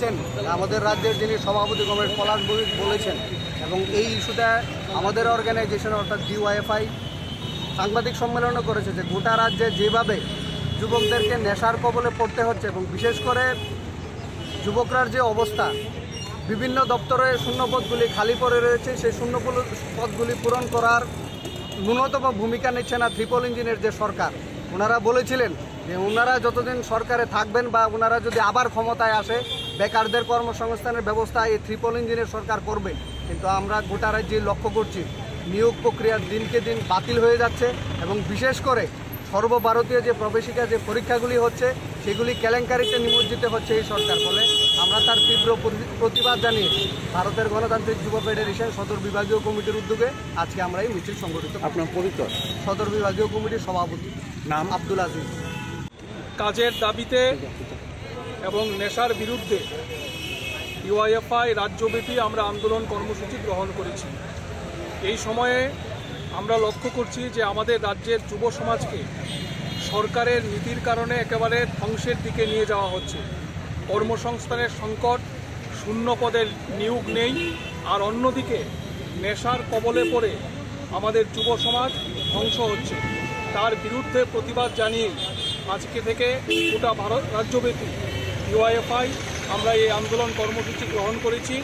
দেখছেন আমাদের রাজ্যের যিনি সভাপতি কমরেড পলাশ ভৌমিক বলেছেন, এবং এই ইস্যুটা আমাদের অর্গানাইজেশন অর্থাৎ ডিওয়াইএফআই সাংবাদিক সম্মেলনও করেছে যে গোটা রাজ্যে যেভাবে যুবকদেরকে নেশার কবলে পড়তে হচ্ছে এবং বিশেষ করে যুবকরার যে অবস্থা, বিভিন্ন দপ্তরে শূন্যপদগুলি খালি পড়ে রয়েছে, সেই শূন্যপদগুলি পূরণ করার ন্যূনতম ভূমিকা নিচ্ছে না ট্রিপল ইঞ্জিনের যে সরকার। ওনারা বলেছিলেন যে ওনারা যতদিন সরকারে থাকবেন বা ওনারা যদি আবার ক্ষমতায় আসে বেকারদের কর্মসংস্থানের ব্যবস্থা এই ট্রিপল ইঞ্জিনের সরকার করবে। কিন্তু আমরা গোটা রাজ্যে লক্ষ্য করছি নিয়োগ প্রক্রিয়া দিনকে দিন বাতিল হয়ে যাচ্ছে এবং বিশেষ করে সর্বভারতীয় যে প্রবেশিকা যে পরীক্ষাগুলি হচ্ছে সেগুলি কেলেঙ্কারিতে নিমজ্জিত হচ্ছে এই সরকার। ফলে আমরা তার তীব্র প্রতিবাদ জানিয়ে ভারতের গণতান্ত্রিক যুব ফেডারেশন সদর বিভাগীয় কমিটির উদ্যোগে আজকে আমরা এই মিছিল সংগঠিত। আপনার পরিচয়? সদর বিভাগীয় কমিটির সভাপতি, নাম আব্দুল আজিজ। কাজের দাবিতে এবং নেশার বিরুদ্ধে ডিওয়াইএফআই রাজ্যব্যাপী আমরা আন্দোলন কর্মসূচি গ্রহণ করেছি। এই সময়ে আমরা লক্ষ্য করছি যে আমাদের রাজ্যের যুব সমাজকে সরকারের নীতির কারণে একেবারে ধ্বংসের দিকে নিয়ে যাওয়া হচ্ছে। কর্মসংস্থানের সংকট, শূন্য পদের নিয়োগ নেই, আর অন্যদিকে নেশার কবলে পড়ে আমাদের যুব সমাজ ধ্বংস হচ্ছে। তার বিরুদ্ধে প্রতিবাদ জানিয়ে আজকে থেকে গোটা ভারত রাজ্যব্যাপী ডিওয়াইএফআই আমরা এই আন্দোলন কর্মসূচি গ্রহণ করেছি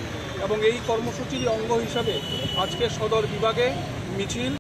এবং এই কর্মসূচির অঙ্গ হিসাবে আজকে সদর বিভাগে মিছিল